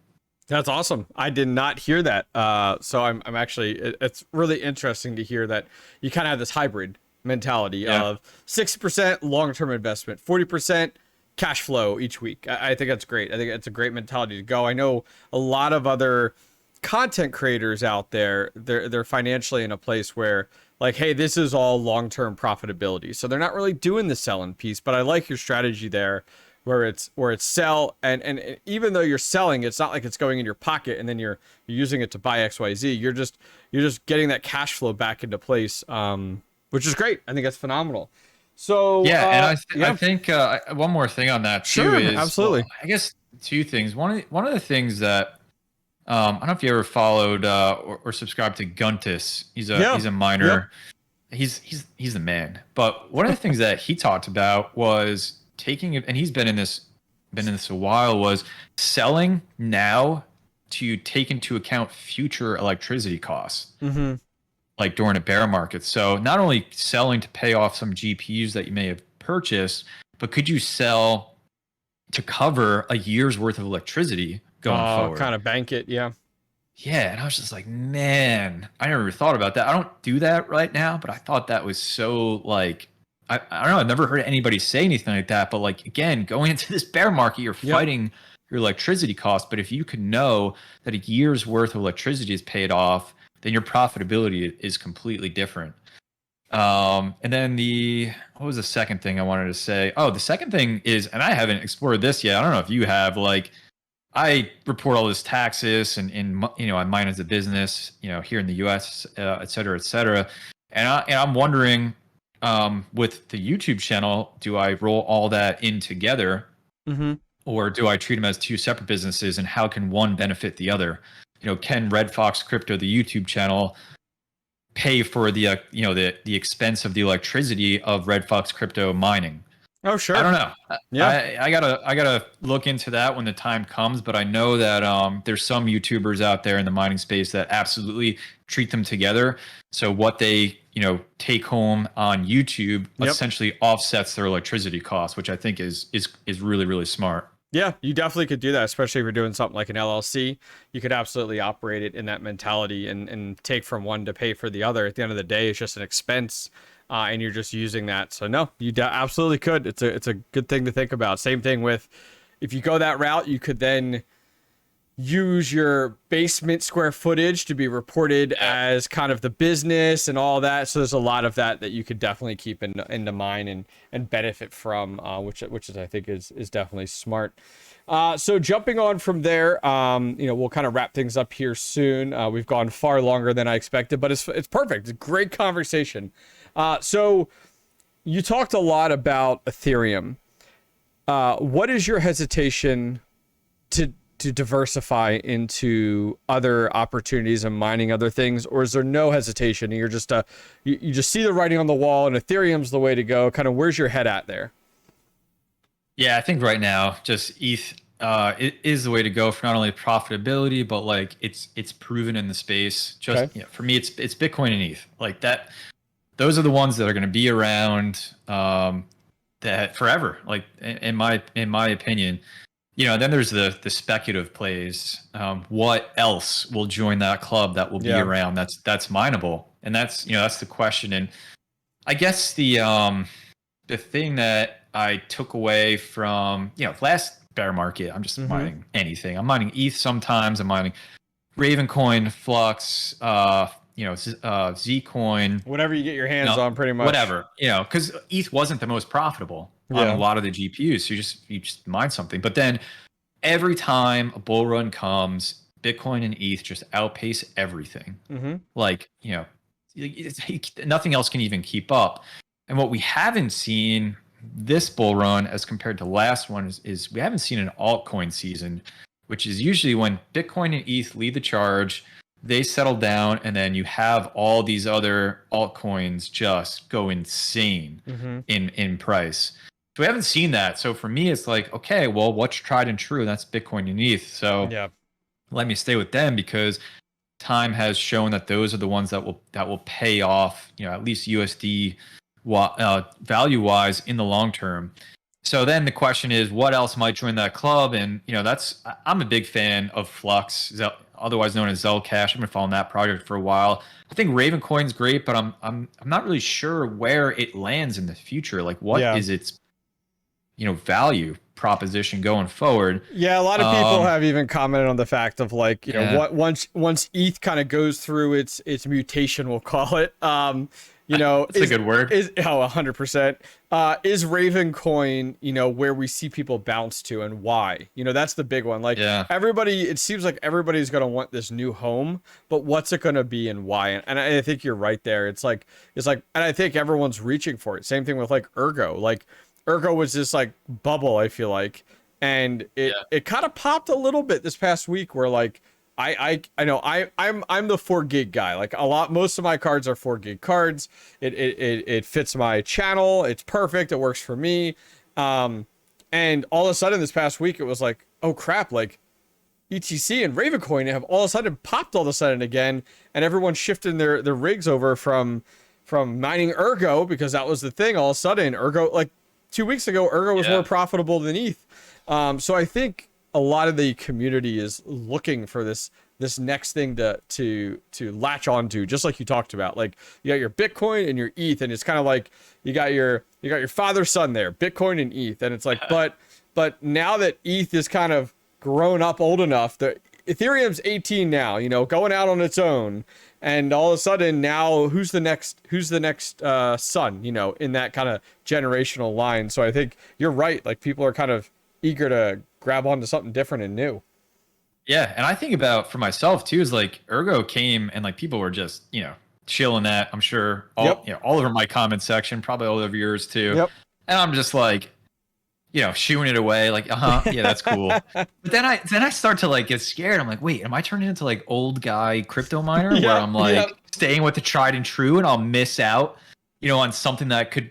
That's awesome. I did not hear that. So I'm actually, it's really interesting to hear that you kind of have this hybrid mentality of 60% long-term investment, 40% cash flow each week. I think that's great. I think it's a great mentality to go. I know a lot of other content creators out there, they're financially in a place where like, hey, this is all long-term profitability. So they're not really doing the selling piece, but I like your strategy there where it's sell and even though you're selling, it's not like it's going in your pocket and then you're using it to buy XYZ. You're just getting that cash flow back into place, which is great. I think that's phenomenal. So and I think one more thing on that too is absolutely. Well, I guess two things. One of the things that I don't know if you ever followed or subscribed to Guntis. He's a miner. Yep. He's the man. But one of the things that he talked about was taking, and he's been in this a while, was selling now to take into account future electricity costs. Like during a bear market. So not only selling to pay off some GPUs that you may have purchased, but could you sell to cover a year's worth of electricity going forward? Kind of bank it, yeah. Yeah, and I was just like, man, I never thought about that. I don't do that right now, but I thought that was so like, I don't know, I've never heard anybody say anything like that, but like, again, going into this bear market, you're fighting your electricity costs, but if you could know that a year's worth of electricity is paid off, then your profitability is completely different. And then what was the second thing I wanted to say? Oh, the second thing is, and I haven't explored this yet. I don't know if you have, like, I report all this taxes and I mine as a business, here in the US, et cetera, et cetera. And I'm wondering, with the YouTube channel, do I roll all that in together? Or do I treat them as two separate businesses, and how can one benefit the other? Can Red Fox Crypto, the YouTube channel, pay for the the expense of the electricity of Red Fox Crypto mining? Oh, sure. I don't know. Yeah, I gotta look into that when the time comes. But I know that there's some YouTubers out there in the mining space that absolutely treat them together. So what they take home on YouTube essentially offsets their electricity costs, which I think is really, really smart. Yeah, you definitely could do that, especially if you're doing something like an LLC. You could absolutely operate it in that mentality and take from one to pay for the other. At the end of the day, it's just an expense, and you're just using that. So no, you absolutely could. It's a good thing to think about. Same thing with, if you go that route, you could then use your basement square footage to be reported as kind of the business and all that. So there's a lot of that you could definitely keep into mind and benefit from, which is, I think is definitely smart. So jumping on from there, we'll kind of wrap things up here soon. We've gone far longer than I expected, but it's perfect. It's a great conversation. So you talked a lot about Ethereum. What is your hesitation to diversify into other opportunities and mining other things, or is there no hesitation? You're just you just see the writing on the wall and Ethereum's the way to go. Kind of where's your head at there? Yeah, I think right now just ETH it is the way to go for not only profitability, but like it's proven in the space. Just for me, it's Bitcoin and ETH like that. Those are the ones that are going to be around that forever. Like in my opinion. Then there's the speculative plays. What else will join that club that will be around that's mineable? And that's the question. And I guess the thing that I took away from last bear market, I'm just mining anything. I'm mining ETH sometimes. I'm mining Ravencoin, Flux, Zcoin, Whatever you get your hands on, pretty much. whatever, because ETH wasn't the most profitable on a lot of the GPUs. So you just mine something. But then every time a bull run comes, Bitcoin and ETH just outpace everything. Like, nothing else can even keep up. And what we haven't seen this bull run as compared to last one is we haven't seen an altcoin season, which is usually when Bitcoin and ETH lead the charge, they settle down, and then you have all these other altcoins just go insane in price. So we haven't seen that. So for me, it's like, okay, well, what's tried and true? That's Bitcoin and ETH. So let me stay with them, because time has shown that those are the ones that will pay off, at least USD value wise in the long term. So then the question is, what else might join that club? And I'm a big fan of Flux, otherwise known as Zcash. I've been following that project for a while. I think Ravencoin's great, but I'm not really sure where it lands in the future. Like, what is its value proposition going forward? Yeah, a lot of people have even commented on the fact of, like, what once ETH kind of goes through its mutation, we'll call it. It's a good word. 100%. Is Ravencoin, where we see people bounce to, and why? That's the big one. Like, it seems like everybody's going to want this new home, but what's it going to be and why? And I think you're right there. It's like, and I think everyone's reaching for it. Same thing with like Ergo. Like, Ergo was this like bubble, I feel like, and it kind of popped a little bit this past week, where like, I know I'm the 4 gig guy. Like, most of my cards are 4 gig cards. It fits my channel. It's perfect. It works for me. And all of a sudden this past week, it was like, oh crap, like ETC and Ravencoin have all of a sudden popped all of a sudden again, and everyone's shifting their rigs over from mining Ergo, because that was the thing. All of a sudden, Ergo, like 2 weeks ago, Ergo was more profitable than ETH. So I think a lot of the community is looking for this next thing to latch onto, just like you talked about. Like, you got your Bitcoin and your ETH, and it's kind of like you got your father son there, Bitcoin and ETH, and it's like, but now that ETH is kind of grown up old enough, that Ethereum's 18 now, going out on its own, and all of a sudden now who's the next son, in that kind of generational line. So I think you're right. Like, people are kind of eager to grab onto something different and new. Yeah, and I think about for myself too, is like Ergo came and like people were just chilling that. I'm sure all over my comment section, probably all over yours too. And I'm just like, shooing it away, like, yeah, that's cool. But then I start to like get scared. I'm like, wait, am I turning into like old guy crypto miner, where I'm like staying with the tried and true, and I'll miss out, on something that could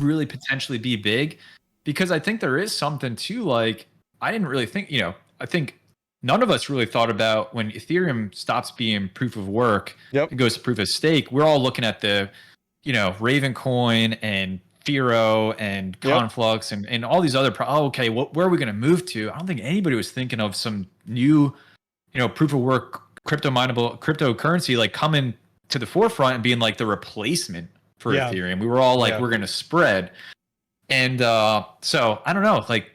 really potentially be big? Because I think there is something to, like, I didn't really think, I think none of us really thought about when Ethereum stops being proof of work, it goes to proof of stake. We're all looking at the, Ravencoin and Firo and Conflux and all these other, okay, where are we going to move to? I don't think anybody was thinking of some new, proof of work crypto mineable cryptocurrency like coming to the forefront and being like the replacement for Ethereum. We were all like, we're going to spread. And so I don't know, like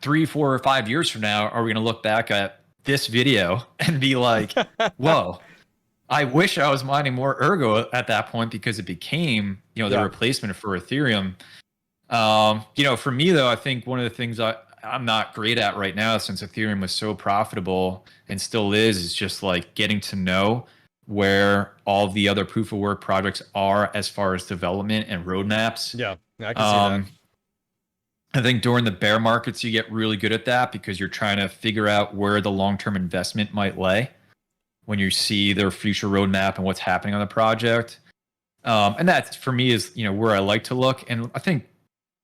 3, 4, or 5 years from now, are we going to look back at this video and be like, whoa, I wish I was mining more Ergo at that point, because it became, the replacement for Ethereum. For me though, I think one of the things I'm not great at right now, since Ethereum was so profitable and still is just like getting to know where all the other proof of work projects are as far as development and roadmaps. Yeah, I can see that. I think during the bear markets, you get really good at that, because you're trying to figure out where the long-term investment might lay when you see their future roadmap and what's happening on the project. And that, for me, is where I like to look. And I think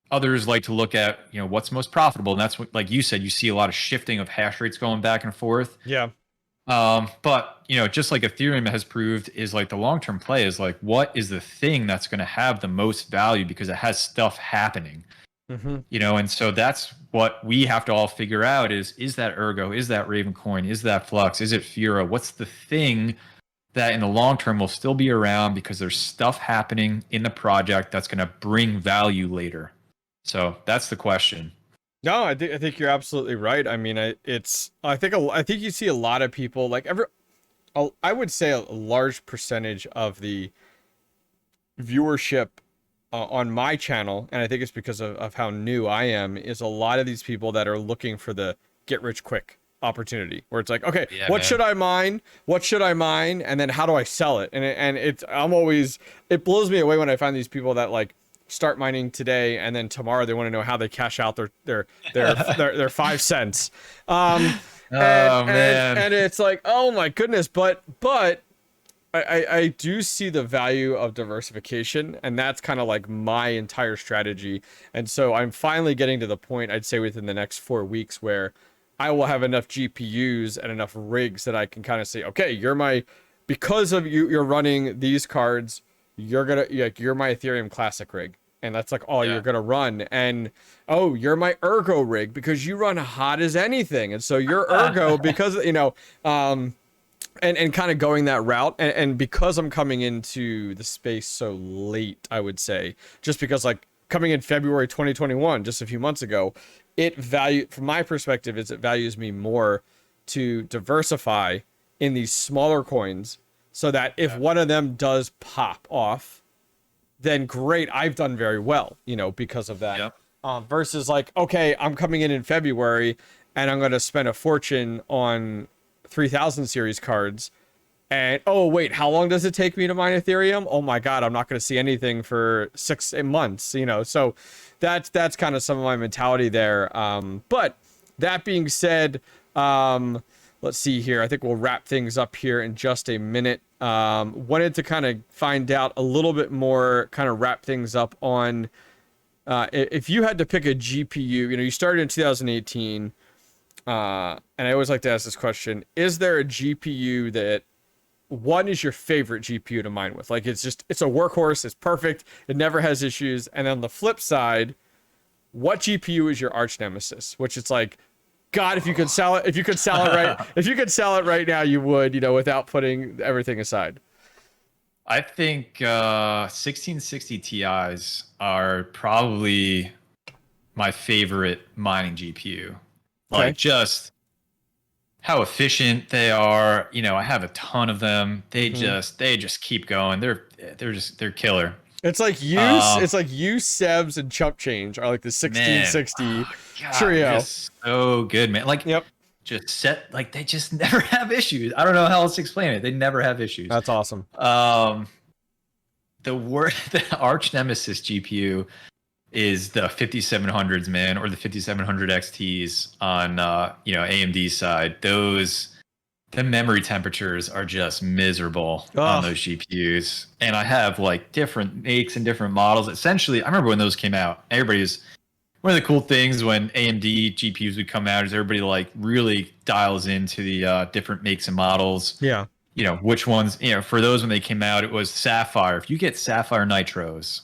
others like to look at what's most profitable. And that's what, like you said, you see a lot of shifting of hash rates going back and forth. Yeah. But just like Ethereum has proved, is like the long-term play is like, what is the thing that's going to have the most value, because it has stuff happening. And so that's what we have to all figure out is that Ergo, is that Ravencoin, is that Flux, is it Fira? What's the thing that in the long term will still be around, because there's stuff happening in the project that's going to bring value later? So that's the question. No, I think you're absolutely right. I mean, I think you see a lot of people, like I would say a large percentage of the viewership on my channel, and I think it's because of how new I am, is a lot of these people that are looking for the get rich quick opportunity, where it's like, okay, Yeah, what man. should I mine? What should I mine? And then how do I sell it? And it blows me away when I find these people that like start mining today and then tomorrow they want to know how they cash out their 5 cents. And it's like, oh my goodness, but I do see the value of diversification, and that's kind of like my entire strategy. And so I'm finally getting to the point, I'd say within the next 4 weeks, where I will have enough GPUs and enough rigs that I can kind of say, okay, because of you're running these cards, you're my Ethereum Classic rig. And that's like all you're gonna run. And oh, you're my Ergo rig because you run hot as anything. And so you're Ergo because and kind of going that route. And because I'm coming into the space so late, I would say, just because like coming in February 2021, just a few months ago, from my perspective, it values me more to diversify in these smaller coins, so that if one of them does pop off, then great, I've done very well, because of that. Versus like, okay, I'm coming in February and I'm going to spend a fortune on 3000 series cards. And oh wait, how long does it take me to mine Ethereum? Oh my God, I'm not going to see anything for 6 months, So that's kind of some of my mentality there. But that being said, let's see here. I think we'll wrap things up here in just a minute. Wanted to kind of find out a little bit more, kind of wrap things up on if you had to pick a GPU, you started in 2018, and I always like to ask this question: is there a GPU that one is your favorite GPU to mine with? Like it's a workhorse, it's perfect, it never has issues. And on the flip side, what GPU is your arch nemesis? Which it's like, God, if you could sell it right now, you would, without putting everything aside. I think 1660 Ti's are probably my favorite mining GPU. Like just how efficient they are. I have a ton of them. They just keep going. They're killer. It's like Sebs and Chump Change are like the 1660 trio. Just so good, man. Like they just never have issues. I don't know how else to explain it. They never have issues. That's awesome. The Arch Nemesis GPU is the 5700s, man, or the 5700 XTs on AMD's side. The memory temperatures are just miserable on those GPUs. And I have like different makes and different models. Essentially, I remember when those came out, one of the cool things when AMD GPUs would come out is everybody like really dials into the different makes and models. Yeah. Which ones, for those when they came out, it was Sapphire. If you get Sapphire Nitros,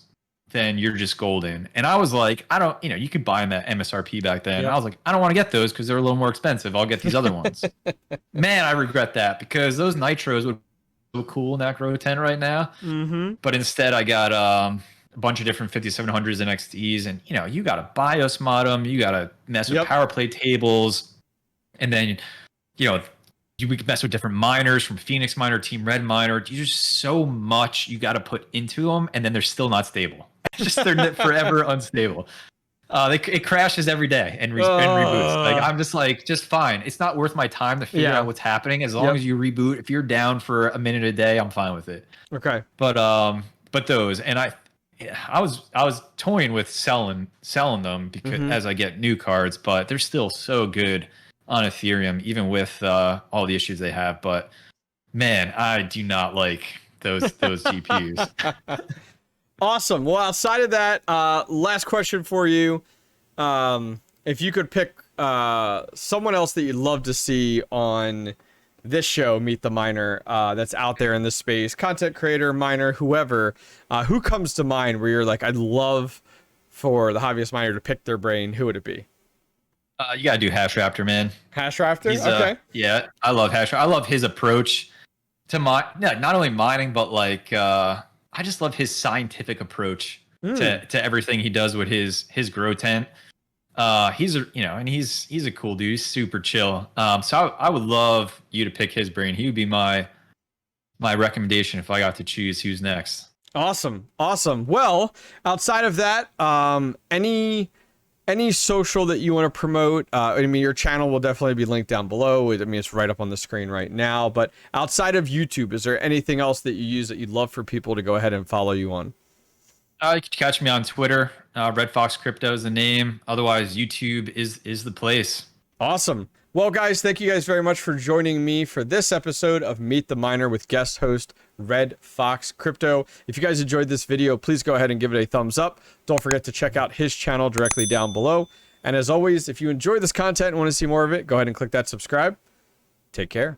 then you're just golden. And I was like, I don't, you could buy them at MSRP back then. Yep. I was like, I don't want to get those because they're a little more expensive. I'll get these other ones. Man, I regret that because those Nitros would look cool in that Grow 10 right now. Mm-hmm. But instead I got a bunch of different 5700s and XTs, and you got to BIOS mod them. You got to mess with power play tables. And then, we could mess with different miners from Phoenix Miner, Team Red Miner. There's just so much you got to put into them, and then they're still not stable. They're forever unstable. It crashes every day and reboots. Like I'm just like, just fine. It's not worth my time to figure out what's happening. As long as you reboot, if you're down for a minute a day, I'm fine with it. Okay. But those, and I was toying with selling them because as I get new cards, but they're still so good on Ethereum, even with all the issues they have. But man, I do not like those GPUs. Awesome. Well, outside of that, last question for you. If you could pick someone else that you'd love to see on this show, Meet the Miner, that's out there in this space, content creator, miner, whoever, who comes to mind where you're like, I'd love for the hobbyist miner to pick their brain, who would it be? You gotta do Hash Raptor, man. Hash Raptor? Okay. Yeah, I love Hash Raptor. I love his approach to not only mining, but like I just love his scientific approach to everything he does with his grow tent. He's a cool dude. He's super chill. So I would love you to pick his brain. He would be my my recommendation if I got to choose who's next. Awesome. Awesome. Well, outside of that, any social that you want to promote? I mean, your channel will definitely be linked down below. I mean, it's right up on the screen right now. But outside of YouTube, is there anything else that you use that you'd love for people to go ahead and follow you on? You can catch me on Twitter. Red Fox Crypto is the name. Otherwise, YouTube is the place. Awesome. Well, guys, thank you guys very much for joining me for this episode of Meet the Miner with guest host Red Fox Crypto. If you guys enjoyed this video, please go ahead and give it a thumbs up. Don't forget to check out his channel directly down below. And as always, if you enjoy this content and want to see more of it, go ahead and click that subscribe. Take care.